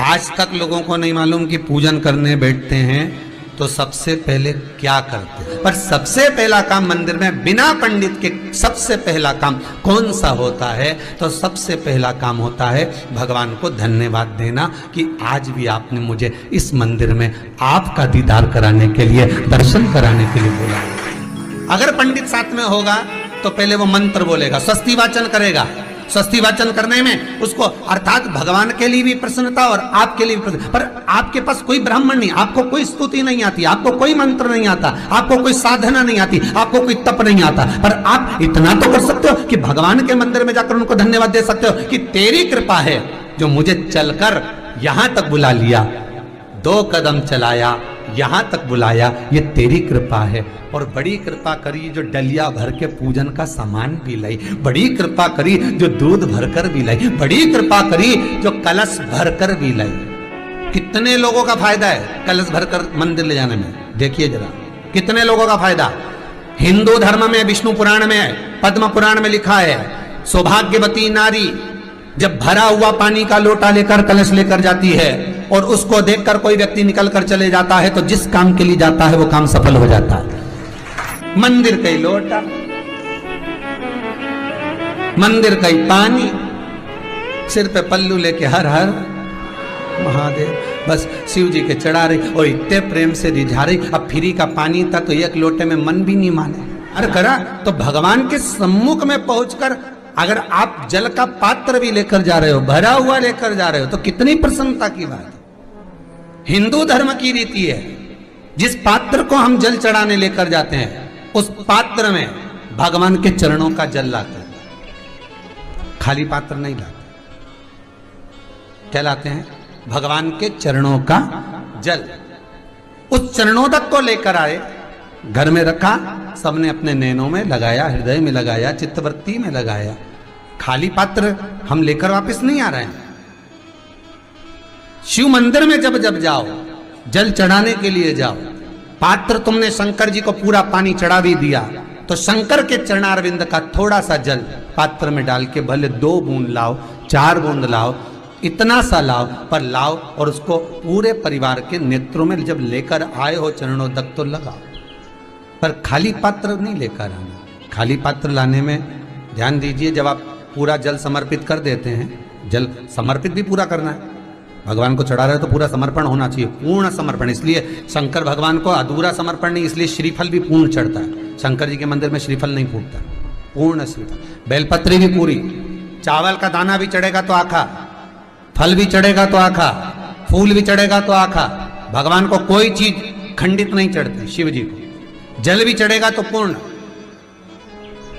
आज तक लोगों को नहीं मालूम कि पूजन करने बैठते हैं तो सबसे पहले क्या करते हैं। पर सबसे पहला काम मंदिर में बिना पंडित के सबसे पहला काम कौन सा होता है? तो सबसे पहला काम होता है भगवान को धन्यवाद देना कि आज भी आपने मुझे इस मंदिर में आपका दीदार कराने के लिए, दर्शन कराने के लिए बोला। अगर पंडित साथ में होगा तो पहले वो मंत्र बोलेगा, स्वस्ति वाचन करेगा। स्वस्ति वाचन करने में उसको अर्थात भगवान के लिए भी प्रसन्नता और आपके लिए भी प्रसन्नता। पर आपके पास कोई ब्राह्मण नहीं, आपको कोई स्तुति नहीं आती, आपको कोई मंत्र नहीं आता, आपको कोई साधना नहीं आती, आपको कोई तप नहीं आता, पर आप इतना तो कर सकते हो कि भगवान के मंदिर में जाकर उनको धन्यवाद दे सकते हो कि तेरी कृपा है जो मुझे चलकर यहां तक बुला लिया, 2 कदम चलाया, यहां तक बुलाया, ये तेरी कृपा है। और बड़ी कृपा करी जो डलिया भर के पूजन का सामान भी लाई, बड़ी कृपा करी जो दूध भरकर भी लाई, बड़ी कृपा करी जो कलश भरकर भी लाई। कितने लोगों का फायदा है कलश भरकर मंदिर ले जाने में? देखिए जरा कितने लोगों का फायदा। हिंदू धर्म में विष्णु पुराण में, पद्म पुराण में लिखा है, सौभाग्यवती नारी जब भरा हुआ पानी का लोटा लेकर कलश लेकर जाती है और उसको देखकर कोई व्यक्ति निकल कर चले जाता है तो जिस काम के लिए जाता है वो काम सफल हो जाता है। मंदिर का ही लोटा, मंदिर का ही पानी, सिर पे पल्लू लेके हर हर महादेव, बस शिव जी के चढ़ा रही और इतने प्रेम से रिझा रही। अब फ्री का पानी था तो एक लोटे में मन भी नहीं माने। अरे करा तो भगवान के सम्मुख में पहुंचकर अगर आप जल का पात्र भी लेकर जा रहे हो, भरा हुआ लेकर जा रहे हो, तो कितनी प्रसन्नता की बात है। हिंदू धर्म की रीति है, जिस पात्र को हम जल चढ़ाने लेकर जाते हैं उस पात्र में भगवान के चरणों का जल लाते हैं, खाली पात्र नहीं लाते। क्या लाते हैं? भगवान के चरणों का जल। उस चरणोदक को लेकर आए, घर में रखा, सबने अपने नैनों में लगाया, हृदय में लगाया, चित्तवृत्ति में लगाया। खाली पात्र हम लेकर वापस नहीं आ रहे हैं। शिव मंदिर में जब जब जाओ, जल चढ़ाने के लिए जाओ, पात्र तुमने शंकर जी को पूरा पानी चढ़ा भी दिया तो शंकर के चरणारविंद का थोड़ा सा जल पात्र में डाल के भले 2 बूंद लाओ, 4 बूंद लाओ, इतना सा लाओ, पर लाओ और उसको पूरे परिवार के नेत्रों में जब लेकर आए हो चरणोदक तो लगाओ। पर खाली पात्र नहीं लेकर आना। खाली पात्र लाने में ध्यान दीजिए, जब आप पूरा जल समर्पित कर देते हैं, जल समर्पित भी पूरा करना है, भगवान को चढ़ा रहे हो तो पूरा समर्पण होना चाहिए, पूर्ण समर्पण। इसलिए शंकर भगवान को अधूरा समर्पण नहीं, इसलिए श्रीफल भी पूर्ण चढ़ता है। शंकर जी के मंदिर में श्रीफल नहीं फूटता, पूर्ण श्रीफल, बेलपत्री भी पूरी, चावल का दाना भी चढ़ेगा तो आखा, फल भी चढ़ेगा तो आखा, फूल भी चढ़ेगा तो आखा। भगवान को कोई चीज खंडित नहीं चढ़ती, शिव जी को जल भी चढ़ेगा तो पूर्ण।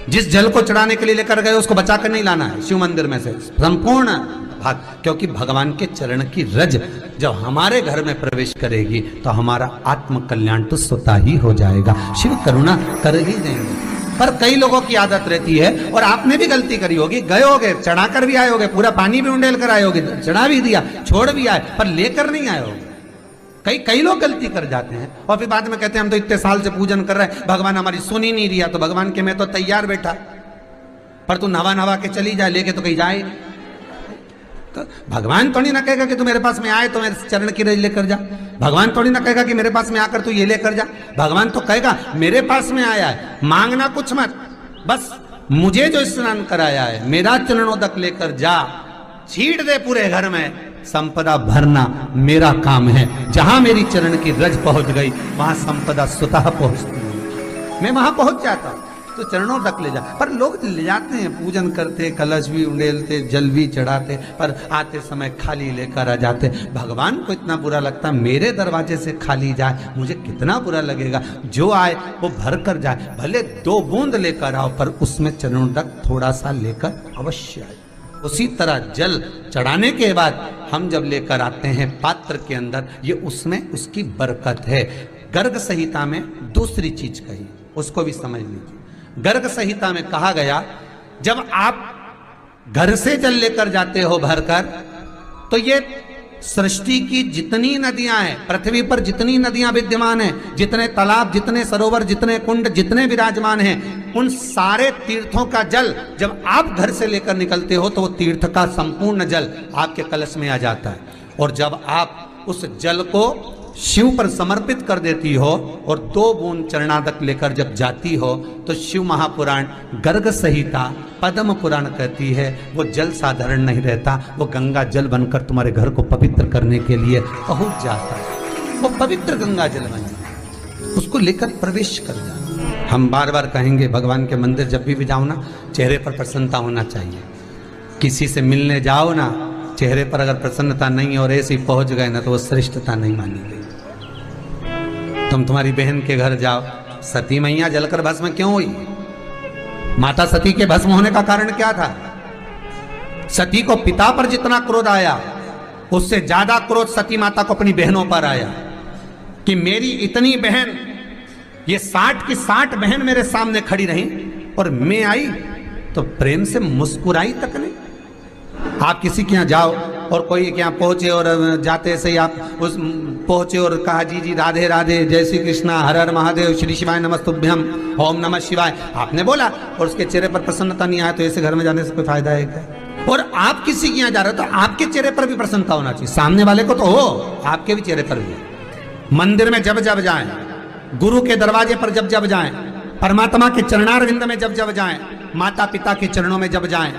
जिस जल को चढ़ाने के लिए लेकर गए उसको बचा कर नहीं लाना है शिव मंदिर में से, संपूर्ण भाग, क्योंकि भगवान के चरण की रज जब हमारे घर में प्रवेश करेगी तो हमारा आत्म कल्याण तो स्वतः ही हो जाएगा। शिव करुणा कर ही देंगे। पर कई लोगों की आदत रहती है, और आपने भी गलती करी होगी, गए होगे, चढ़ा कर भी आए होगे, पूरा पानी भी उंडेल कर आए होगे, चढ़ा भी दिया, छोड़ भी आए, पर लेकर नहीं आए होगे। कई लोग गलती कर जाते हैं और फिर बाद में कहते हैं हम तो इतने साल से पूजन कर रहे हैं, भगवान हमारी सुन ही नहीं रिया। तो भगवान के मैं तो तैयार बैठा, पर तू नवा के चली जाए, लेके तो कहीं जाए। तो भगवान थोड़ी ना कहेगा कि तू मेरे पास में आए तो मेरे चरण की रज लेकर जा। भगवान थोड़ी ना कहेगा कि मेरे पास में आकर तू ये लेकर जा। भगवान तो कहेगा मेरे पास में आया है, मांगना कुछ मत, बस मुझे जो स्नान कराया है मेरा चरणोदक लेकर जा, छीट दे पूरे घर में, संपदा भरना मेरा काम है। जहां मेरी चरण की रज पहुंच गई वहां संपदा स्वतः पहुंचती है, मैं वहां पहुंच जाता हूं। तो चरणों तक ले जा, पर लोग ले जाते हैं, पूजन करते, कलश भी उंडेलते, जल भी चढ़ाते, पर आते समय खाली लेकर आ जाते। भगवान को इतना बुरा लगता, मेरे दरवाजे से खाली जाए, मुझे कितना बुरा लगेगा। जो आए वो भर कर जाए, भले 2 बूंद लेकर आओ, पर उसमें चरणों तक थोड़ा सा लेकर अवश्य आए। उसी तरह जल चढ़ाने के बाद हम जब लेकर आते हैं पात्र के अंदर, ये उसमें उसकी बरकत है। गर्ग संहिता में दूसरी चीज कही, उसको भी समझ लीजिए। गर्ग संहिता में कहा गया, जब आप घर से जल लेकर जाते हो भरकर, तो ये सृष्टि की जितनी नदियां हैं, पृथ्वी पर जितनी नदियां विद्यमान हैं, जितने तालाब, जितने सरोवर, जितने कुंड, जितने विराजमान हैं, उन सारे तीर्थों का जल जब आप घर से लेकर निकलते हो तो वो तीर्थ का संपूर्ण जल आपके कलश में आ जाता है। और जब आप उस जल को शिव पर समर्पित कर देती हो और 2 बूंद चरणादक लेकर जब जाती हो तो शिव महापुराण गर्ग संहिता पद्म पुराण कहती है वो जल साधारण नहीं रहता, वो गंगा जल बनकर तुम्हारे घर को पवित्र करने के लिए पहुंच जाता है। वो पवित्र गंगा जल बन जाता, उसको लेकर प्रवेश कर जाता। हम बार बार कहेंगे भगवान के मंदिर जब भी जाओ ना, चेहरे पर प्रसन्नता होना चाहिए। किसी से मिलने जाओ ना, चेहरे पर अगर प्रसन्नता नहीं और ऐसे ही पहुंच गए ना तो वो श्रेष्ठता नहीं मानी गई। तुम तुम्हारी बहन के घर जाओ, सती मैया जलकर भस्म क्यों हुई? माता सती के भस्म होने का कारण क्या था? सती को पिता पर जितना क्रोध आया उससे ज्यादा क्रोध सती माता को अपनी बहनों पर आया कि मेरी इतनी बहन, ये 60 की 60 बहन मेरे सामने खड़ी रही और मैं आई तो प्रेम से मुस्कुराई तक नहीं। आप किसी के यहाँ जाओ और कोई के यहाँ पहुंचे और जाते से ही आप उस पहुंचे और कहा जी जी राधे राधे, जय श्री कृष्णा, हर हर महादेव, श्री शिवाय नमस्तुभ्यम, ओम नमः शिवाय आपने बोला और उसके चेहरे पर प्रसन्नता नहीं आया तो ऐसे घर में जाने से कोई फायदा है क्या? और आप किसी के यहाँ जा रहे हो तो आपके चेहरे पर भी प्रसन्नता होना चाहिए, सामने वाले को तो हो, आपके भी चेहरे पर भी। मंदिर में जब जब जाएं, गुरु के दरवाजे पर जब जब जाएं, परमात्मा के चरणारविंद में जब जब जाएं, माता पिता के चरणों में जब जाएं,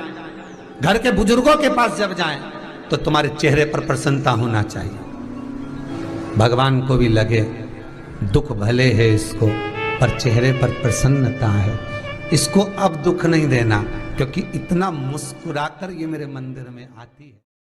घर के बुजुर्गों के पास जब जाएं तो तुम्हारे चेहरे पर प्रसन्नता होना चाहिए। भगवान को भी लगे दुख भले है इसको पर चेहरे पर प्रसन्नता है, इसको अब दुख नहीं देना क्योंकि इतना मुस्कुराकर ये मेरे मंदिर में आती है।